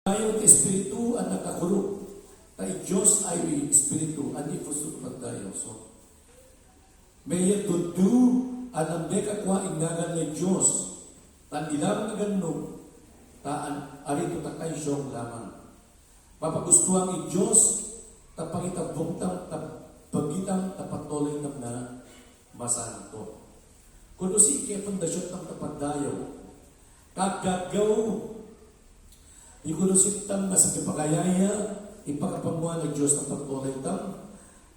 Ayon Espiritu ang nakakulong. Tay Diyos ay Espiritu, ang ipuso pagdayo. So, may tudu ang beka kwa ingagan ng Diyos. Tandilang na ganun, taan, arito takay siyong lamang. Mapagustuhan ni Diyos, tapangitabungtang, tapagitang, tapatuloy na masanto. Kuno si kaya pundasyon ng tapandayo, kagagaw, ikulusitang masigapagayaya, ipakapamuha ng Diyos ng pagtuloy tam,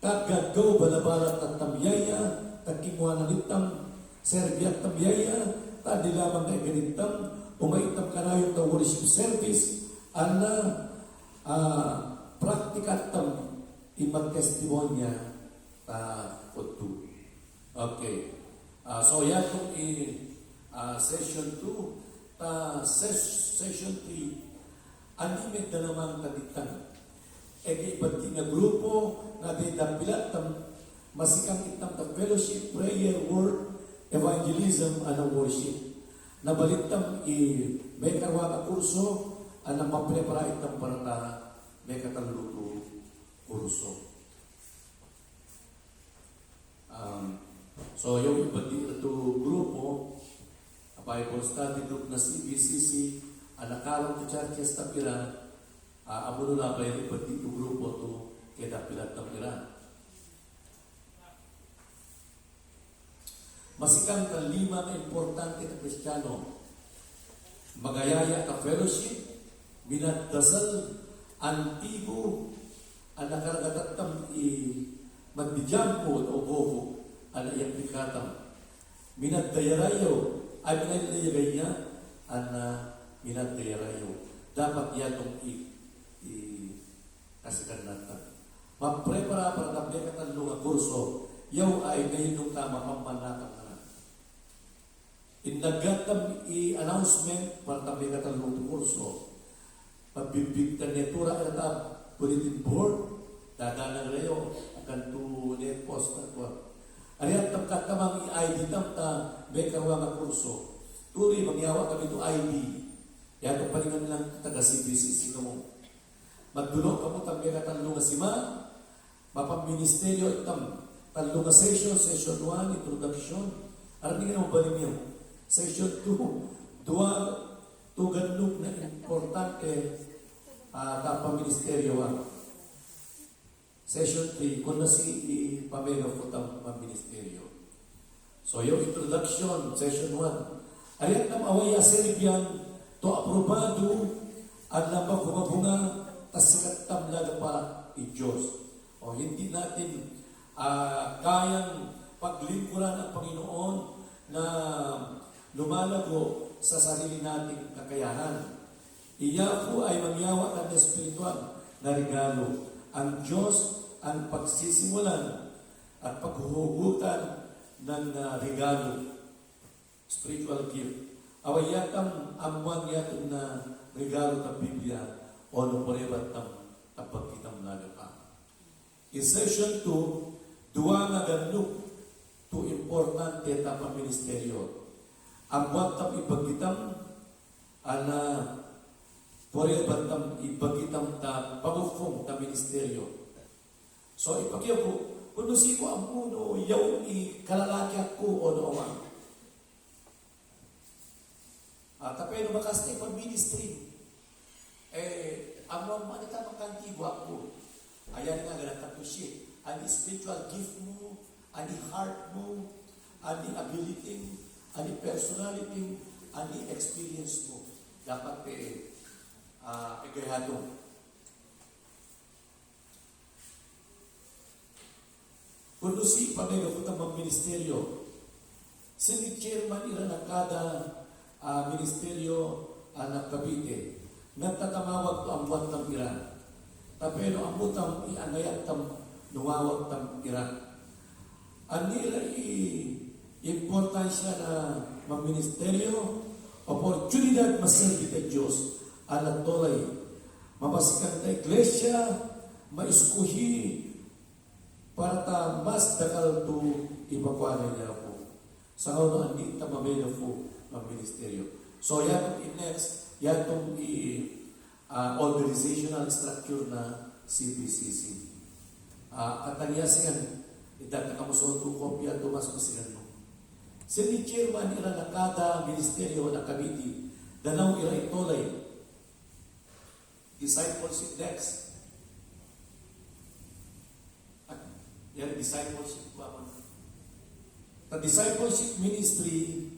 kagagaw balabalat at tamyaya, tagkimuha na nitang serbiat tamyaya, tadi lamang na iganitang, umaitam ka na yung worship service, ana praktikat tam imag-testimonya kutu. Okay. So yan itong session 2, session 3, animit na naman taditang. Ibang na grupo na dinampilat masikang itang fellowship, prayer, word, evangelism, worship. Nabalitam may karwa na kurso, maprepara itang parata, may kataluto kurso. So yung ibang grupo, Bible study group na CBCC, anakalang to churches tapira, amo na ba yung ibang grupo to kaya dapilat tapira. Masikang ka 5 na importante na Kristiyano, magayaya ka fellowship, minadasal, antigo, ang nakaragatatam magbidyan po o boho, ang iapikatam. Minadayarayo, ay minadayaraya, ang minadayarayo. Dapat yan itong kasikan natin. Maprepara para nablikat ang lunga kurso, yaw ay ngayon nung tama pamanatang na. Inagatam i-announcement para nablikat ang lunga kurso, pagbibigtan netura at bulletin board, dadana rayo, akan to net post at what. Ariyan tamkatamang i-ID tamta, may karwa nga kurso. Turi, magyawa kami to ID. Yan itong palingan lang taga-CBCC mo. Magdulong ka mo tambi ka talo nga sima, mapang-ministeryo itam, talo nga session 1, introduction. Aranin nga mo ba ninyo? Session 2, ganun na importante tapang-ministeryo Session 3, kung na si Pamelo po itang ministeryo. So, yung introduction, session 1. Ayat ng awaya serbian, to aprobado, at lamang kumabunga, tasikat tamlaga pa i-Diyos. O, hindi natin kayang paglingkuran ang Panginoon na lumalago sa sarili nating kakayahan. Iya po ay mangyawa ng espiritual na regalo. Ang Diyos ang pagsisimulan at paghuhugutan ng regalo, spiritual gift. Awayatang amuan yatong na regalo ng Biblia o nung parebat ng pagkitang nagapa. In session 2, duwa nga ganuk to importante tapang ministeryo. Amuan tam ibagitam ana parebat tam ibagitam ta pagufong ta ministeryo. So, ipagyaw ko, kung si ko ang puno, yaw kalalaki ako o noong. Tapos, makaste pag ministry. Ang mga manitang kantibo ako. Ayan nga, ganatang to siya. Ang spiritual gift mo, ang heart mo, ang ability, ang personality, ang experience mo. Dapat igayado. Kung si pamegaputang mga ministeryo, sini chairman ila na kada ministeryo na Cavite, nagtatamawag to ang buwan ng Iran. Tapeno ang butang iangayat tam nuwawag tam Iran. Ang nila importansya na mga ministeryo, oportunidad maserbi ka Diyos, alat tolay, mapasikan ta iglesia, maiskuhi, para ta mas dakal to ipakwana niya po. Sa ngayon, hindi tamamela po ang ministeryo. So, yan next, yan itong organizational structure na CPCC. Kataliasan, idat na kamusunod ko kopya, tumas ko siya mo. Sini chairman ira na kada ministeryo na committee, danaw ira itolay, discipleship next. At yan, discipleship pa man. The discipleship ministry,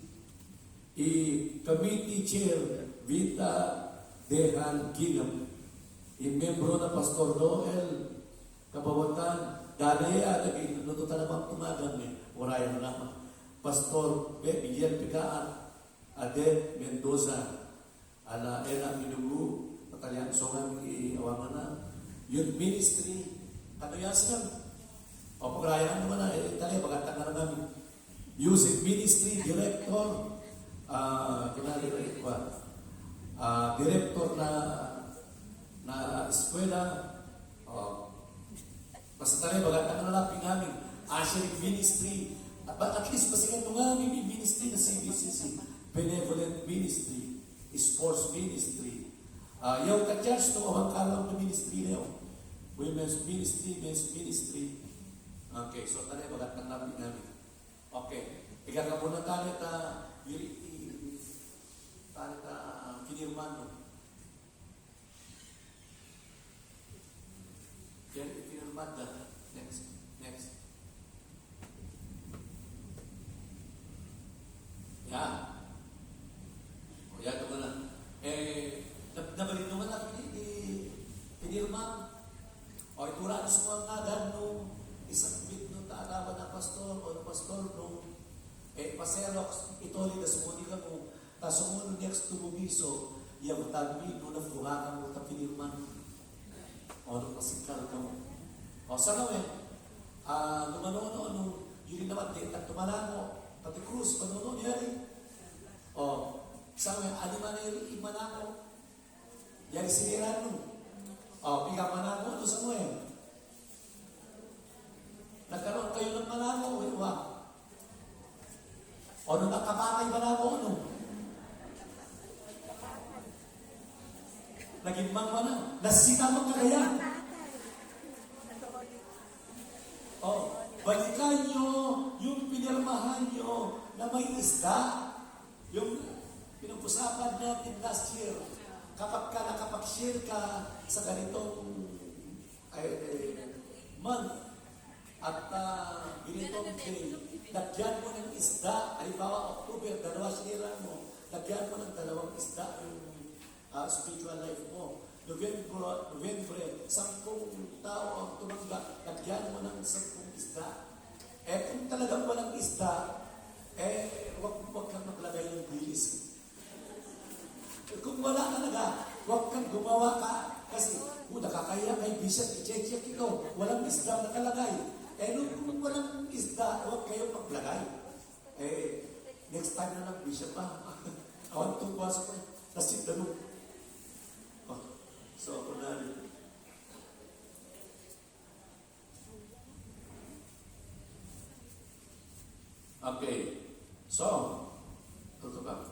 committee chair, Vita Dehan Kinam, membro na Pastor Noel, kabawatan, dadaya, nututan naman tumagang niya, urayan na naman. Pastor Miguel Picaat, Adet Mendoza, ala Ena Minugu, patalian songang iawangan na, youth ministry, katuyasan, o pagrayan naman na, itali, pagkatang na namin. Music ministry, director, director na eskwela, basta tayo, pagkatang na namin namin, Asian ministry, at least pasigan nung nga may ministry na CBCC, benevolent ministry, sports ministry. Yung ka-church nung awang kalang na ministry na yun. Women's ministry, men's ministry. Okay, so tayo bagat ng namin. Okay, ikakabunan tayo kinirmano. Yan, kinirman na. Next. Yan. O, yan ito na. Nabalito mo na pinirman. O, itura na sa mga ngagan nung isang bit nung taarawan na pastor o pastor nung paserox, itoli na sumuni ka mo. Tapos sumunod next tumubiso, yung tagmi nung nafuhakan mo na pinirman. O, nung pasikal ka mo. O, sana lumanono nung yun naman din, at tumalamo. Pati Cruz, panuno niya rin. O, sabi, alima na yung imanako. Yan siniran mo. O, piga manako, ano sa mo yan? Nagkaroon kayo ng manako, iwa. O, nung nakapatay manako, ano? Naging mangmana. Nasita mo kagaya. O, balikan nyo yung pinirmahan nyo na may isda. Yung pinag-usapan natin last year, kapag nakapag-share ka sa ganitong month at ganitong day, lagyan mo ng isda, halimbawa October, dalawa share mo, lagyan mo ng dalawang isda yung spiritual life mo. November, 10 tao ang tumangga, lagyan mo ng 10 isda. Kung talagang walang isda, wag kang maglagay ng bilis. Kung wala talaga, wag kang gumawa ka. Kasi, nakakaya kay Bishop, i-check ito. Walang isda nakalagay. Kung walang isda, wag kayong maglagay. Next time na lang, Bishop awan itong buwasa ko. Nasip na nung. So, kunali. Okay. So, ito ba?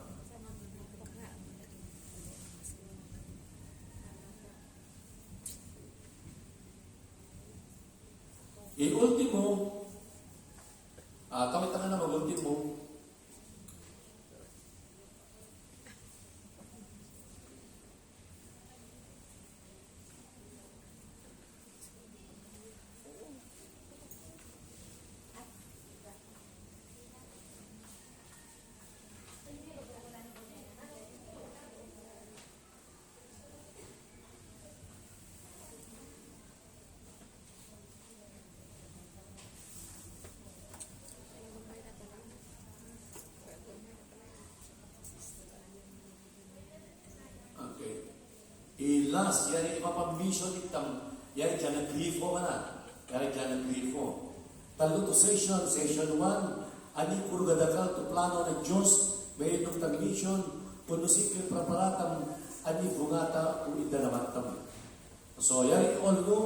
Ultimo, kami tangan na mag-ultimo, last, yan yung mapambisyon itang, yan dyan nag-grifo ka na. Yan dyan nag-grifo. Talo to session 1, ani kurgadakal to plano ng Diyos, may itong tag-mission, punusikil praparatam, ani bungata o idalamatam. So, yan all no,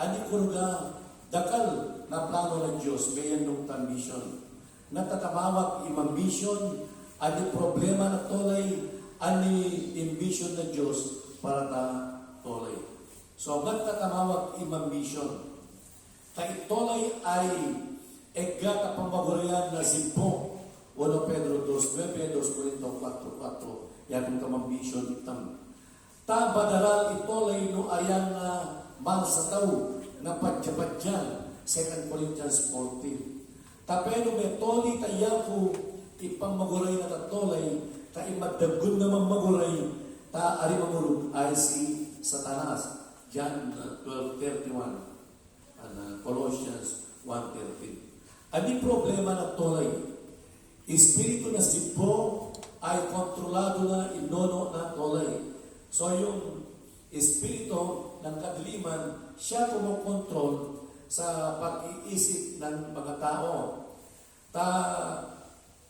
ani kurga dakal na plano ng Diyos, may itong tag-mission. Natatamawag imang mission, ani problema na tolay, ani ambition ng Diyos, para ta So, nagtatamawag imam mission. Taitolay ay ega kapamagurian na simpo. 1 Pedro 2:9, 2 Corinto 4:4. Yan ang kamambisyon itam. Ta badaral itolay no ayan na mal sa tao na padya-padyan. 2 Corinthians 14. Tapeno betoli tayafu ipamaguray na tatolay ta imadagod naman maguray ta ari mamurug ay si Satanas. John 12:31 and Colossians 1:13. Ani problema na tolay. Espiritu na sipo ay kontrolado na inono na tolay. So yung espiritu ng kadiliman, siya kumokontrol sa pag-iisip ng mga tao. Ta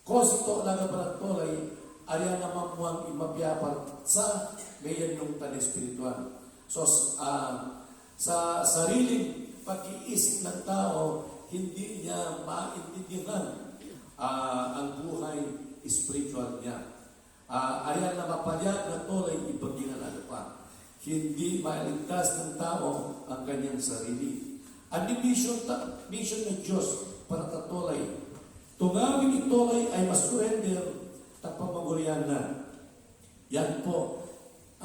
kosito na tolay, ariyan na mamuang imapyapat sa mayan ng tan espiritual. So, sa sariling pag-iisip ng tao, hindi niya maintindihan ang buhay spiritual niya. Ayan na mapayag na tolay ibagin na pa. Hindi mailigtas ng tao ang kanyang sarili. Ang mission ng Diyos para tatolay. Tungawin itolay ay masurrender at pamagurian na. Yan po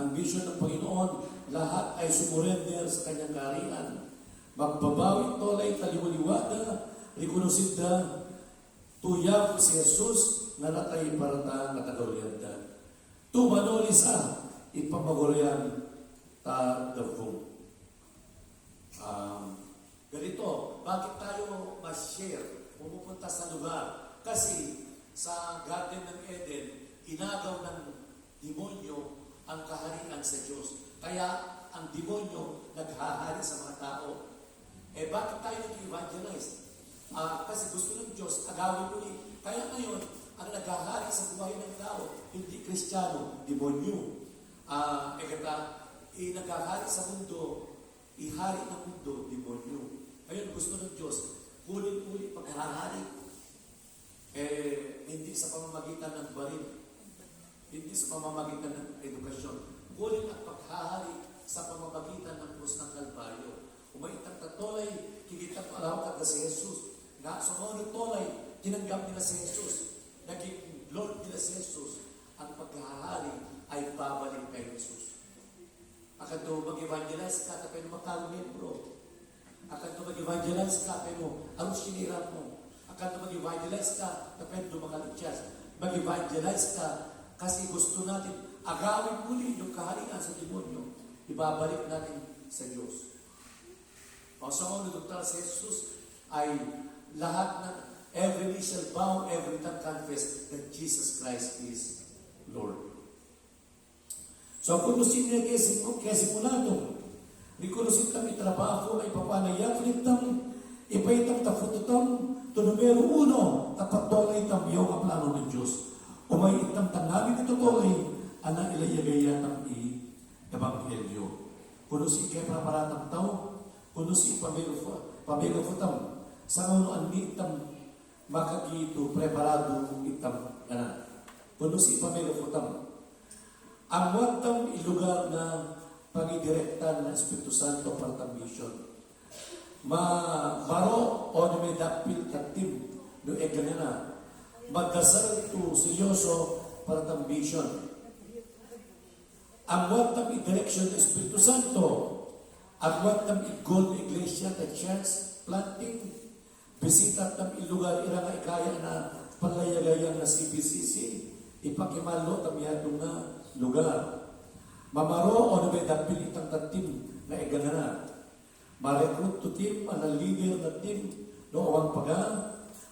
ang vision ng Panginoon. Lahat ay sumurrender sa kanyang kaharian. Magbabawi tolay kaliwaliwada, rikonosida, tuyang si Jesus na natay parata na kadaulyanda. Tumanoli sa ipamagurian ta davong. Ganito, bakit tayo mas-share, pumupunta sa lugar? Kasi sa Garden ng Eden, inagaw ng demonyo ang kaharian sa Diyos. Kaya ang demonyo naghahari sa mga tao. Bakit tayo nag-evangelize? Kasi gusto ng Diyos, agawin ulit. Kaya ngayon, ang naghahari sa buhay ng tao, hindi Kristiyano, demonyo. Naghahari sa mundo, ihari ng mundo, demonyo. Ngayon, gusto ng Diyos, ulit-ulit paghahari. Hindi sa pamamagitan ng baril, hindi sa pamamagitan ng edukasyon. Kulit at paghahari sa pamamagitan ng krus ng Kalbaryo. Umaitang tatolay, kikitang alawag at si Jesus. Na sumunod tolay, tinanggap nila si Jesus. Naging Lord nila si Jesus. Ang paghahari ay babalik kay Jesus. Akan to mag-evangelize ka, tapos magkaro-membro. Akan to mag-evangelize ka, pero ang sinira mo. Akan to mag-evangelize ka, tapos dumakalutyas. Mag-evangelize ka, kasi gusto natin agawin muli yung kaharian sa demonyo. Ibabalik natin sa Diyos. O sa mga Dr. si Jesus ay lahat na every knee shall bow, every tongue confess that Jesus Christ is Lord. So kung nusin niya kaya simulado, rikonosin kami trabaho ay papanayang litam, ipaitam tafututam, to numero 1, tapatolay tam yung ang plano ng Diyos. Umay itam tangamin ito tolay, anang ilayagaya ng Ebanghelyo. Kuno si kaya paparatang tao, kuno si pamego futam, sa ngayon ang itam makagito, preparado itam na. Kuno si pamego futam. Ang watang ilugar na pagidirektan ng Espiritu Santo para ta mission. Maro o may dapil katim no eganena. Magdasal ito seryoso para ta mission. Ang watang i-direction ng Espiritu Santo, ang watang i-goal ng iglesia at church planting, bisita at ilugar irang ikaya na palayagayang na CBCC, ipakimalo tamiyadong na lugar. Mamaro o may dapil itang tatim na eganana. Ma-recruit to team, ang leader na team, no awang paga.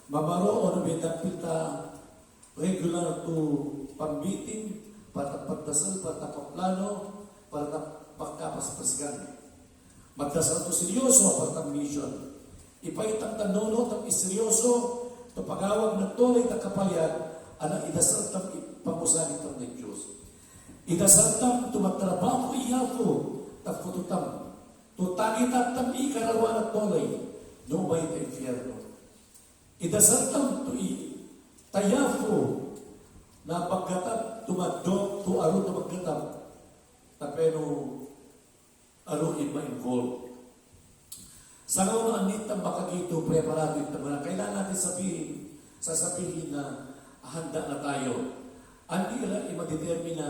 Mamaro o may dapil ta regular to pang-meeting, para pagdasal, para paplano, para pagkapaspasigan. Magdasal to seryoso para mission. Ipaitang tanono tang iseryoso, to pagawag na tolay na kapayag, anang idasal tang ipamusanin tang ng Diyos. Idasal tang tumatrabaho iyako, tapututam. Tutangit tam ikaralwa na tolay, lumay na infierno. Idasal tang tayafo, na pagkatap tumadok, tuaro na magkatap, tapeno aruin ma-involve. Sa kaunaan nitang makagito, preparado ito mga kailangan natin sasabihin na handa na tayo. Hindi ila i-determine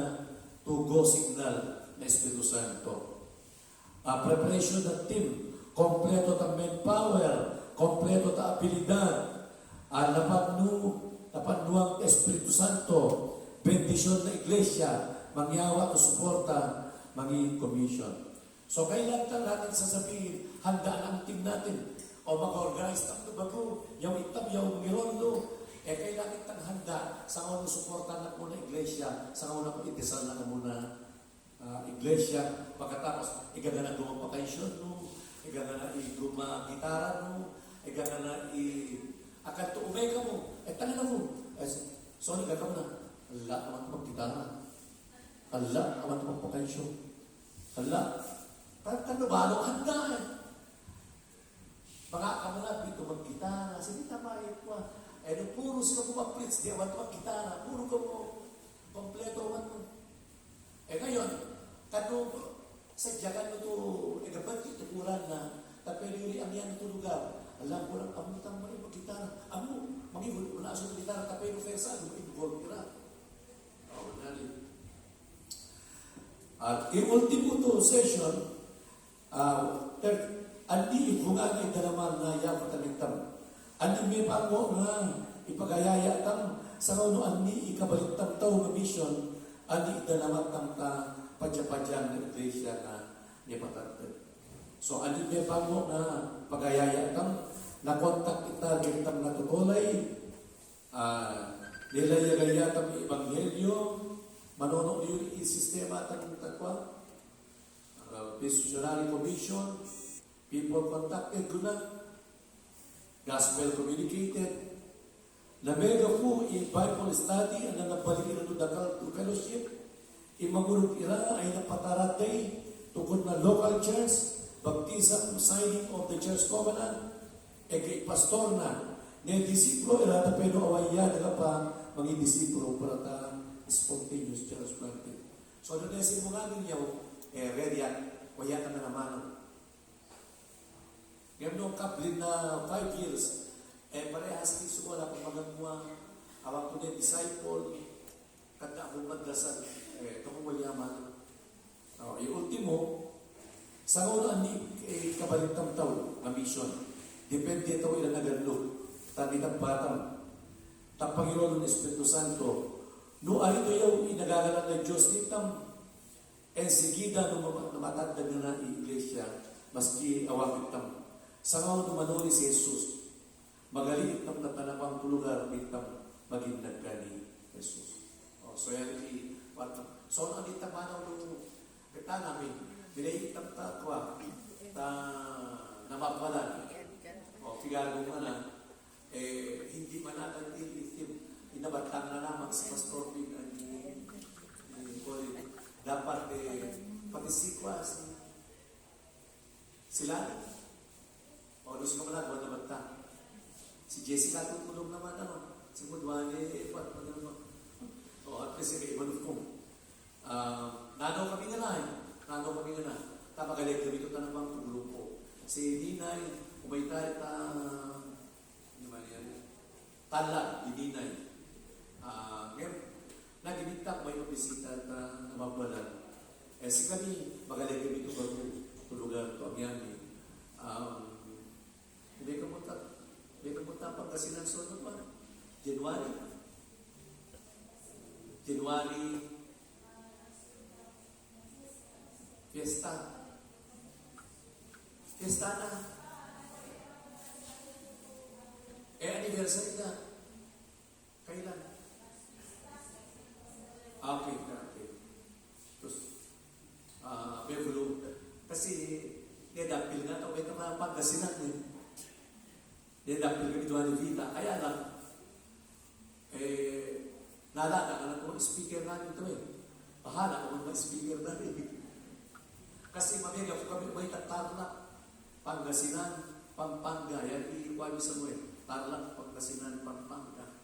to go signal na Espiritu Santo. Preparation ng team, kompleto ta manpower, kompleto ta abilidad, napanuang Espiritu Santo, bendisyon na iglesia, mangyawa o suporta, maging commission. So, kailangan natin sasabihin, handa na ang team natin. O mag-organize ng bago, yung itam, yung mirondo. Kailangan itang handa sa unang suporta na muna iglesia, sa unang itisal na muna iglesia. Pagkatapos, igagana gumapakaisyon mo, igagana gumagitara mo, igagana akan tuumay ka mo, tangan mo. Sorry, gagawin na. Hala, aman magkitara. Hala, aman magpakaisyon. Hala, parang balo, handa mga kamulat dito mag-gitara. Sige, tama ko. Puro sila pumaplits. Di awan mag-gitara. Puro ka mo. Kompleto awan mo. Ngayon, sadyakan mo ito, gabat ito puran na, tapay ang yan ito lugar. Alam ko lang, amutang mo rin mag-gitara. Mag-involve mo na aso ng gitara, tapay mo fersa, mag-involve ka na. At i-ultimo to session, andi ibungan ay dalaman na yapat ang itam. Andi may pango nga ipagayaya tam sa kauno andi ikabalitam tao na mission, andi dalaman tam ta padya-padya ng iglesia na nipatagtag. So andi may pango nga pagayaya tam na kontak kita gintam na tutulay, nilayagaya tam ebanghelyo, manono yung sistema tam takwa, missionary commission, people contacted ko na, gospel communicated, na mega po Bible study, ang nabalikin na dakal to fellowship, imagurog ira ay napataratay, tukod na local church, baptism, signing of the church covenant, kay pastor na, ngayon disiplo, ira na pero awaya, daga pa, mga disiplo, para ta spontaneous church planting. So, doon na simungan ninyo, ready yan, waya ka na naman. Ngayon nung kablin na 5 years, parehas kiso wala kung magagawa, awang ko na disciple, kanda akong madrasan, kamuwalyaman. Yung ultimo, sa ulan ni kabalitang tao, ang mission, depende ito ilang naganlo, tanitang batang, tapangiro ng Espiritu Santo, no ay ito yung inagagalan ng Diyos nitang, enseguida nung namatagdag na ng iglesia, maski awang itam, sa mga numanuli si Jesus, magaling itam na tanapang lugar itam maging nagkani Jesus. So yan so ang itam manaw nung kita namin, binaitam tatwa namapalan. Figaro mo na, hindi man natin inabatang na naman si Pastor Pin dapat pati sikwas sila o doon sila malagawa na bata si Jessica tutulog naman si Mudwane at least yung iba nung nanaw kami nga na tapagalig kami ito tanamang grupo si Dinay umaytay tala di Dinay ngayon nagibitak may opisita na mabalan. Si kami, magaling kami ito bago tulugan ito ang yami. Hindi ka punta pagkasinan sunod man. January, Fiesta na. Anniversary na. Kailan? Okay. Terus, Bevulo, kasi nidapil nga ito, may mga pagkasinan nidapil kami doon ni Vita, kaya lang, nalala ka na kung speaker namin ito bahala kung mag-speaker namin. Kasi mamaya kung kami may Tarlac, Pangasinan, Pampanga, yan iiwan sa mo Tarlac, Pangasinan, Pampanga.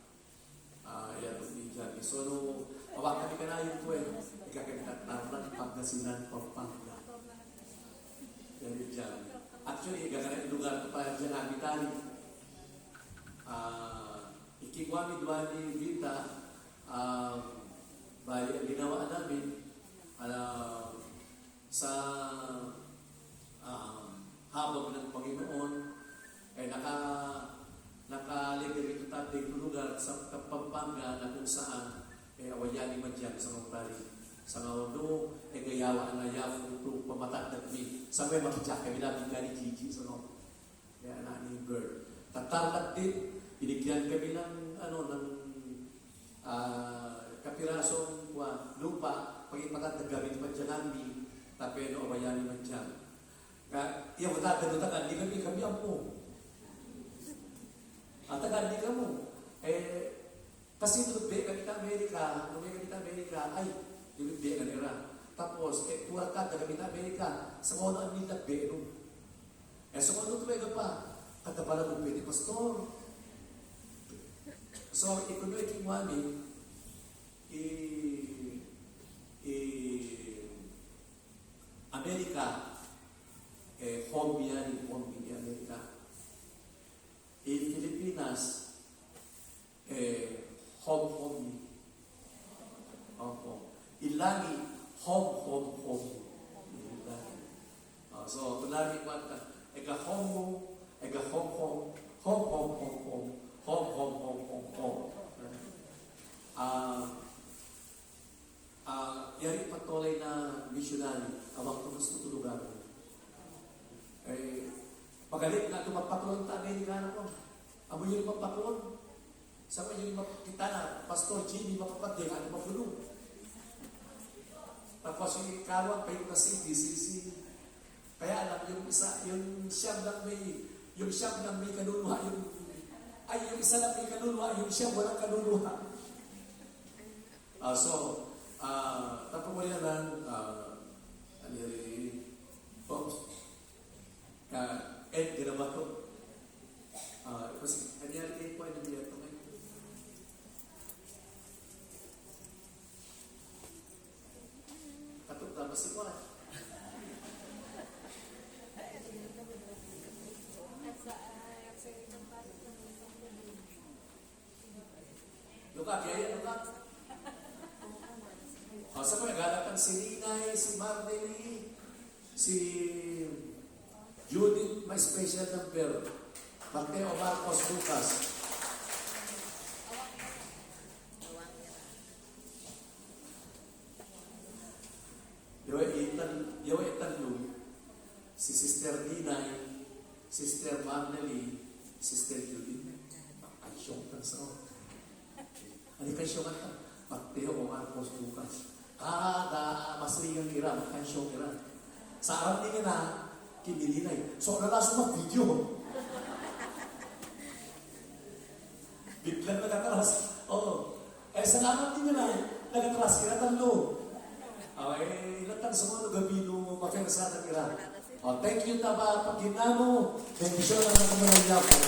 Yan ang ijagi. So, awak kami ka na yung ikakita Tarlac, Pangasinan, Pampanga. dyan. Actually, gagana lugar ito pa dyan namin tali. Ikikwami-dwani Vita, bali, ang ginawa namin, sa habang ng Panginoon, ay nakaligay ito tating lugar sa Pampanga na kung saan awayani man dyan sa mga bali. Sa ngawano, gayawa ang ayaw ito pamatat na kami. Sa may makitya kami namin ka ni Gigi. So, no? Kaya na ni Bird. Tatarlat din, binigyan kami ng kapirasong lupa, pag-ipatat na gamit man dyan namin, tapi no awayani man dyan. Kaya, iya mo tagan, di kami ang po. At tagan, di ka mo. Kasi ito, kami ta Amerika, ay, di ka nira. Tapos, tuwag ka, kami ta Amerika, sa mga nang nila, no? Sa mga nang tuwag pa, katapala mo pwede, pastor. So, ikunoy kimwami, Amerika, home yan, home ni Amerika. Pilipinas, home. Ilani, home. Ilani. So, tulari ko ata, home. Yari patuloy na missionary, awang tumas tutulugan. Pagalit na tumapatulong ta Amerikano ko. Amo yung mapatulong. Sama yung kita na, Pastor Jimmy, mapapatay, ano mapulong. Tapos yung ikawang pa yung kasi DCC. Kaya alam, yung siyam lang may kanuluha, yung isa lang may kanuluha, yung siyam walang kanuluha. Tapos mo yan lang, ginawa ko. Kasi, anyari kayo po, ano niya ito ngayon? Katuk na, basi ko ah. Luka, kaya luka. Sa mga nagalakan si Ninay, si Marley, si Judith, may special number. Mateo Marcos Lucas. Yawa itanlo, si Sister Ninay, Sister Marley, Sister Judith. Makasyong tansaw. Ano kasyong ata? Mateo Marcos Lucas. Kada masrigang ira, makasyong ira. Sa arap din na, kinilinay. So, nalaso mag-video. Biglang nagataras. Salamat din na nagataras. Kinatanlo. Ilatang sa mga gabino, makinasatan kira. Thank you, Taba. Pag ginamo, bendisyon ang mga yapo.